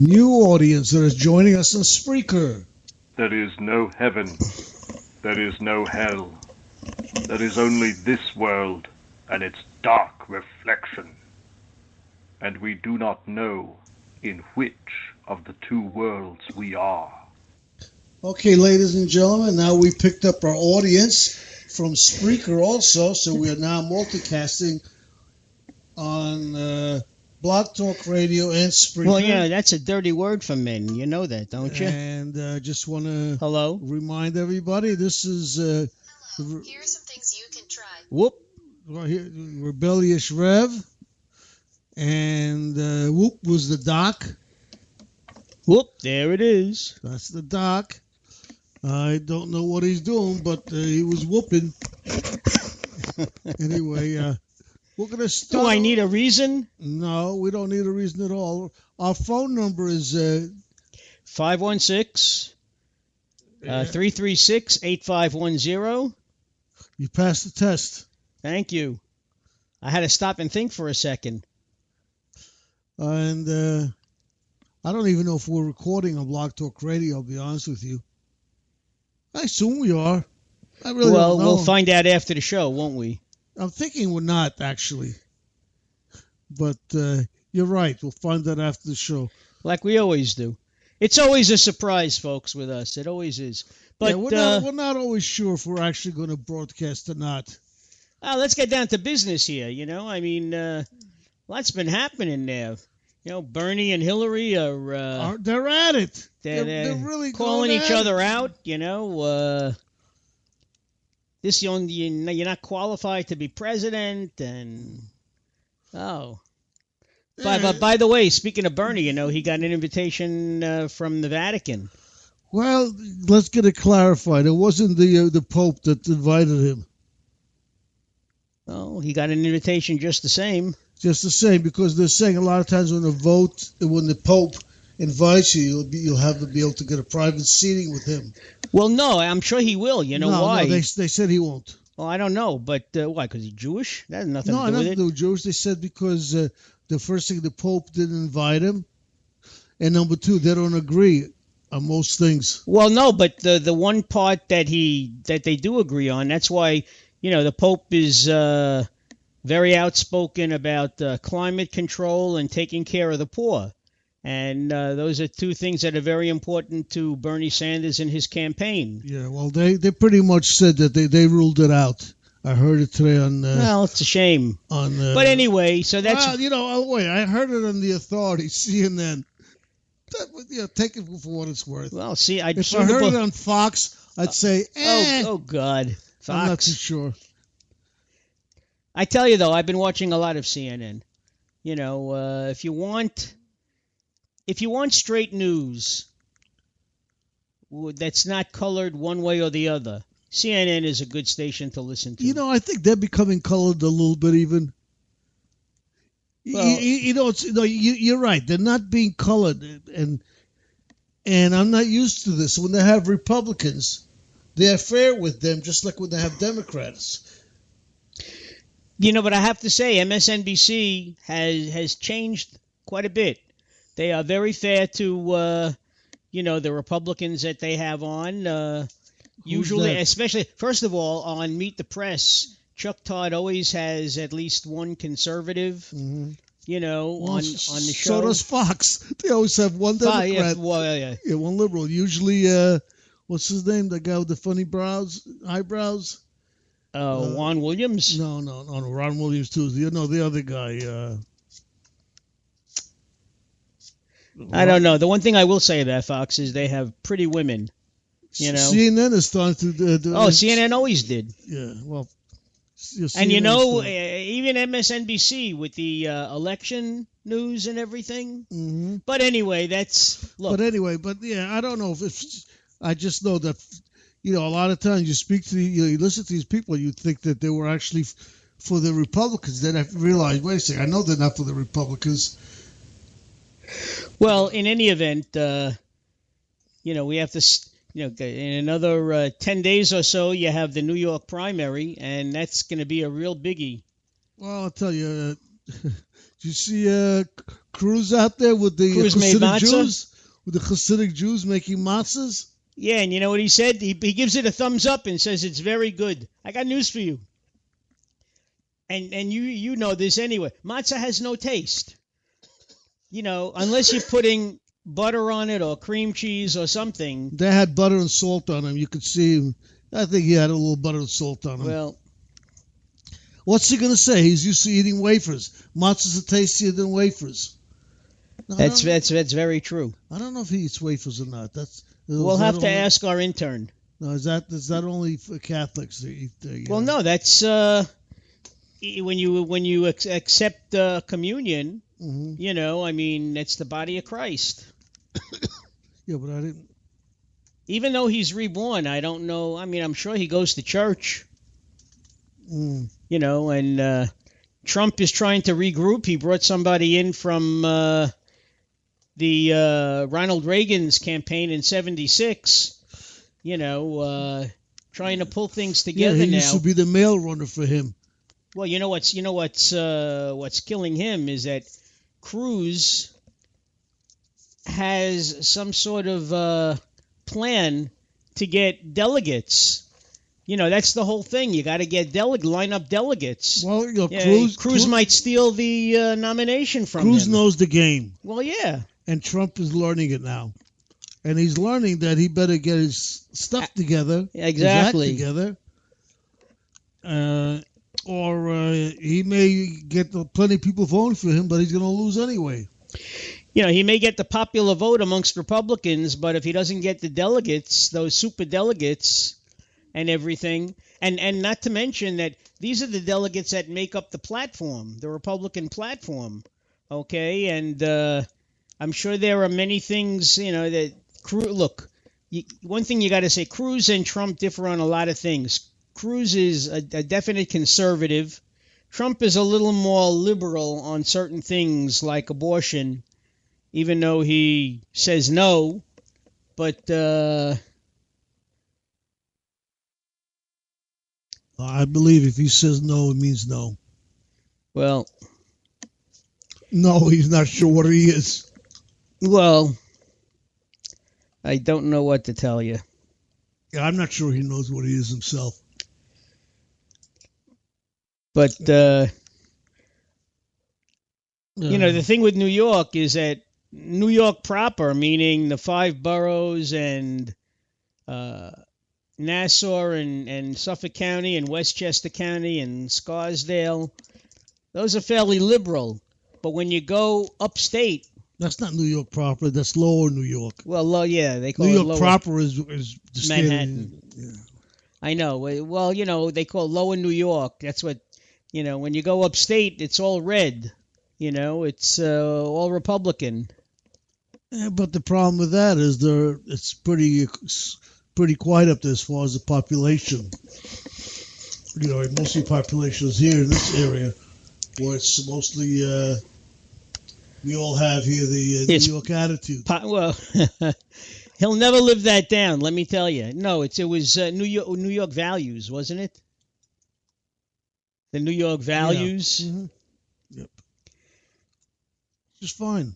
new audience that is joining us on Spreaker. There is no heaven. There is no hell. There is only this world and its dark reflection. And we do not know in which of the two worlds we are. Okay, ladies and gentlemen, now we picked up our audience from Spreaker also, so we are now multicasting on Blog Talk Radio and Spreaker. Well, yeah, that's a dirty word for men. You know that, don't you? And just want to remind everybody, this is... Hello, here are some things you can try. Whoop. Right here, Rebellious Rev. And Whoop was the Doc. Whoop, there it is. That's the Doc. I don't know what he's doing, but he was whooping. Anyway, we're going to start. Do I need a reason? No, we don't need a reason at all. Our phone number is 516-336-8510. You passed the test. Thank you. I had to stop and think for a second. And I don't even know if we're recording on Blog Talk Radio, I'll be honest with you. I assume we are. I really don't know. We'll find out after the show, won't we? I'm thinking we're not, actually. But you're right. We'll find that after the show. Like we always do. It's always a surprise, folks, with us. It always is. But yeah, we're not always sure if we're actually going to broadcast or not. Let's get down to business here, you know. I mean, lots been happening there. You know, Bernie and Hillary are... they're at it. They're really calling each other out, you know. You're not qualified to be president, and... Oh. But by the way, speaking of Bernie, you know, he got an invitation from the Vatican. Well, let's get it clarified. It wasn't the Pope that invited him. Oh, he got an invitation just the same. Just the same, because they're saying a lot of times when the Pope invites you, you'll have to be able to get a private seating with him. Well, no, I'm sure he will. You know why? No, they said he won't. Well, I don't know, but why? Because he's Jewish? That has nothing to do with it. No, nothing to do with Jewish. They said because the first thing, the Pope didn't invite him, and number two, they don't agree on most things. Well, no, but the one part that they do agree on, that's why, you know, the Pope is very outspoken about climate control and taking care of the poor. And those are two things that are very important to Bernie Sanders in his campaign. Yeah, well, they pretty much said that they ruled it out. I heard it today on... well, it's a shame. But anyway, so that's... Well, you know, wait, I heard it on the authorities, CNN. Take it for what it's worth. Well, see, if I heard it on Fox, I'd say, Oh, God. Fox. I'm not too sure. I tell you, though, I've been watching a lot of CNN. You know, if you want straight news that's not colored one way or the other, CNN is a good station to listen to. You know, I think they're becoming colored a little bit even. Well, you're right. They're not being colored, and I'm not used to this. When they have Republicans, they're fair with them, just like when they have Democrats. You know, but I have to say, MSNBC has changed quite a bit. They are very fair to, the Republicans that they have on. Usually, especially, first of all, on Meet the Press, Chuck Todd always has at least one conservative, on the show. So does Fox. They always have one Democrat. Yeah, one liberal. Usually, what's his name? The guy with the funny eyebrows? Juan Williams? No, Ron Williams too. The other guy. I don't know. The one thing I will say about Fox is they have pretty women. You know, CNN is starting to do. CNN always did. Yeah, well, and even MSNBC with the election news and everything. Mm-hmm. But anyway, I don't know if I just know that. A lot of times you listen to these people, you think that they were actually for the Republicans. Then I realized, wait a second, I know they're not for the Republicans. Well, in any event, we have to, in another 10 days or so, you have the New York primary, and that's going to be a real biggie. Well, I'll tell you, you see Cruz out there with the Cruz made Hasidic matzah? Jews? With the Hasidic Jews making matzahs? Yeah, and you know what he said? He gives it a thumbs up and says it's very good. I got news for you. And you know this anyway. Matzah has no taste. You know, unless you're putting butter on it or cream cheese or something. They had butter and salt on them. You could see him. I think he had a little butter and salt on him. Well, what's he going to say? He's used to eating wafers. Matzahs are tastier than wafers. No, that's very true. I don't know if he eats wafers or not. We'll have to ask our intern. No, is that only for Catholics to eat? Well, no, that's when you accept communion. Mm-hmm. You know, I mean, it's the body of Christ. Yeah, but I didn't. Even though he's reborn, I don't know. I mean, I'm sure he goes to church. Mm. You know, and Trump is trying to regroup. He brought somebody in from the Ronald Reagan's campaign in '76. You know, trying to pull things together he now. used to be the mail runner for him. Well, you know what's killing him is that Cruz has some sort of plan to get delegates. You know, that's the whole thing. You got to get line up delegates. Well, you know, yeah, Cruz might steal the nomination from Cruz him. knows the game. Well, yeah. And Trump is learning it now. And he's learning that he better get his stuff together. Exactly. His act together. Or he may get plenty of people voting for him, but he's going to lose anyway. You know, he may get the popular vote amongst Republicans, but if he doesn't get the delegates, those super delegates and everything, and not to mention that these are the delegates that make up the platform, the Republican platform, okay? And I'm sure there are many things, you know, that look, one thing you got to say, Cruz and Trump differ on a lot of things. Cruz is a definite conservative. Trump is a little more liberal on certain things like abortion, even though he says no. But I believe if he says no, it means no. Well, no, he's not sure what he is. Well, I don't know what to tell you. Yeah, I'm not sure he knows what he is himself. But, you know, the thing with New York is that New York proper, meaning the 5 boroughs and Nassau and Suffolk County and Westchester County and Scarsdale, those are fairly liberal. But when you go upstate... That's not New York proper. That's lower New York. Well, yeah, they call New it York lower. proper is Manhattan. Yeah. I know. Well, you know, they call it lower New York. That's what, you know, when you go upstate, it's all red. You know, it's all Republican. Yeah, but the problem with that is it's pretty quiet up there as far as the population. You know, most of the population is here in this area, where it's mostly we all have here the New York attitude. Well, he'll never live that down. Let me tell you. No, it was New York values, wasn't it? The New York values. Yeah. Mm-hmm. Yep. Just fine.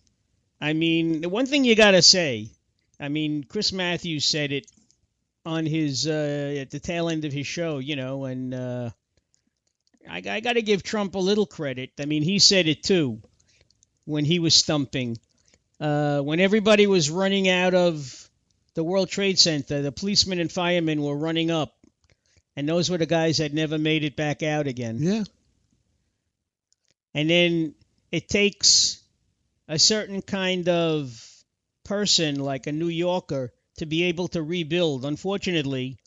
I mean, the one thing you got to say, I mean, Chris Matthews said it on his at the tail end of his show, you know, and I got to give Trump a little credit. I mean, he said it too when he was stumping. When everybody was running out of the World Trade Center, the policemen and firemen were running up, and those were the guys that never made it back out again. Yeah. And then it takes a certain kind of person, like a New Yorker, to be able to rebuild. Unfortunately,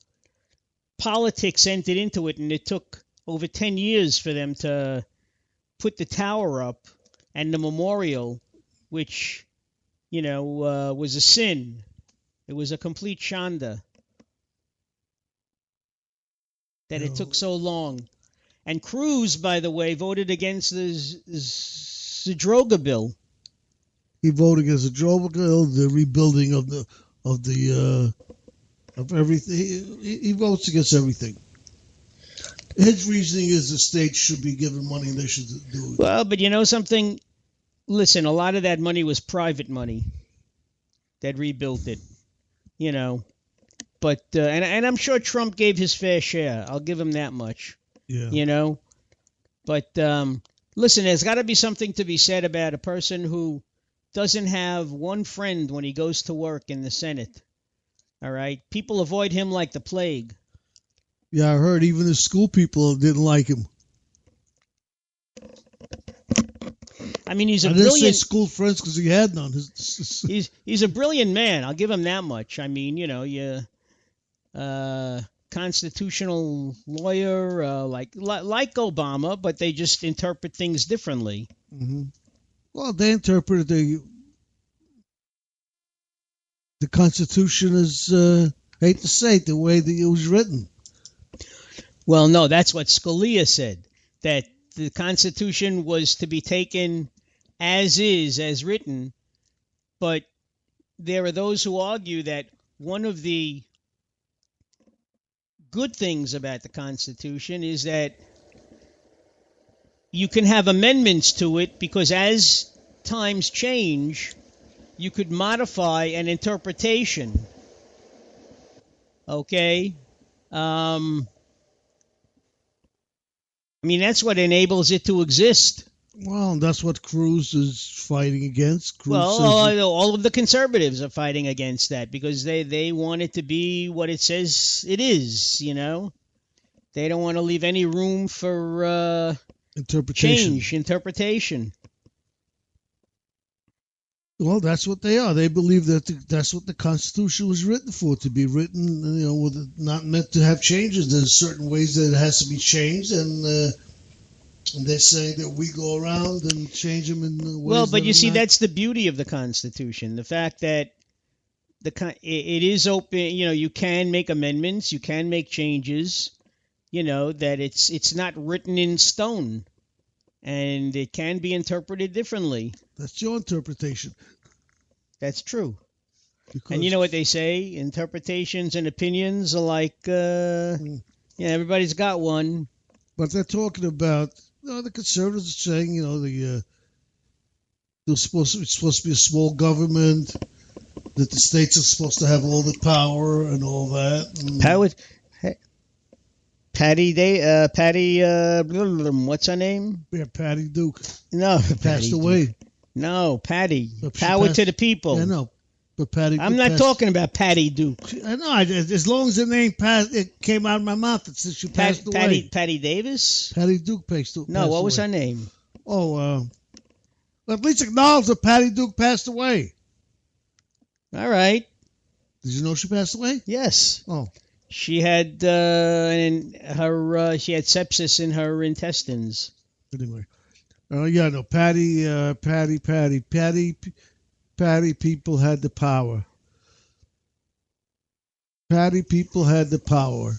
politics entered into it, and it took over 10 years for them to put the tower up and the memorial, which, you know, was a sin. It was a complete shanda that it took so long. And Cruz, by the way, voted against the Zadroga bill. He voted against the Zadroga bill, the rebuilding of everything. He votes against everything. His reasoning is the states should be given money and they should do it. Well, but you know something? Listen, a lot of that money was private money that rebuilt it, you know. But and I'm sure Trump gave his fair share. I'll give him that much, Yeah. you know. But listen, there's got to be something to be said about a person who doesn't have one friend when he goes to work in the Senate. All right, people avoid him like the plague. Yeah, I heard even the school people didn't like him. I mean, he's a I didn't say brilliant. school friends because he had none. He's a brilliant man. I'll give him that much. I mean, you know, constitutional lawyer like Obama, but they just interpret things differently. Mm-hmm. Well, they interpreted the Constitution as hate to say it, the way that it was written. Well, no, that's what Scalia said, that the Constitution was to be taken as is, as written, but there are those who argue that one of the good things about the Constitution is that you can have amendments to it because as times change, you could modify an interpretation. Okay? I mean, that's what enables it to exist. Well, that's what Cruz is fighting against. Cruz all of the conservatives are fighting against that because they want it to be what it says it is, you know. They don't want to leave any room for interpretation. Well, that's what they are. They believe that that's what the Constitution was written for, to be written, you know, with not meant to have changes. There's certain ways that it has to be changed, and they're saying that we go around and change them in ways. Well, but you see, that's the beauty of the Constitution. The fact that it is open. You know, you can make amendments, you can make changes. You know that it's not written in stone, and it can be interpreted differently. That's your interpretation. That's true. And you know what they say? Interpretations and opinions are like, everybody's got one. But they're talking about, the conservatives are saying, it's supposed to be a small government, that the states are supposed to have all the power and all that. Patty, what's her name? Yeah, Patty Duke. No, passed away. No, Patty. Power to the people. I know. But Patty Duke I'm not talking about Patty Duke. I know. As long as the name it came out of my mouth, it said she passed away. Patty Davis? Patty Duke passed away. No, what was her name? Well, at least acknowledge that Patty Duke passed away. All right. Did you know she passed away? Yes. Oh. She had she had sepsis in her intestines. Anyway. Patty people had the power. Patty people had the power.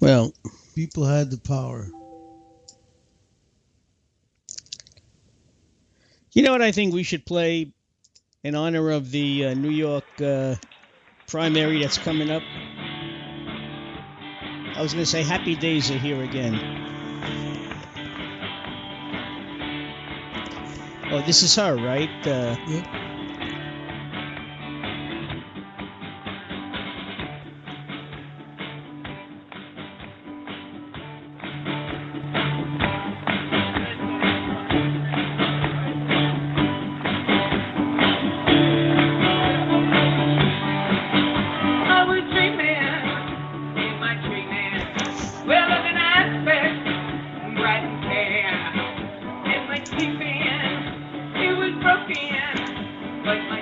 Well, people had the power. You know what I think we should play in honor of the New York primary that's coming up? I was going to say Happy Days are here again. Oh, this is her, right? Yep. But my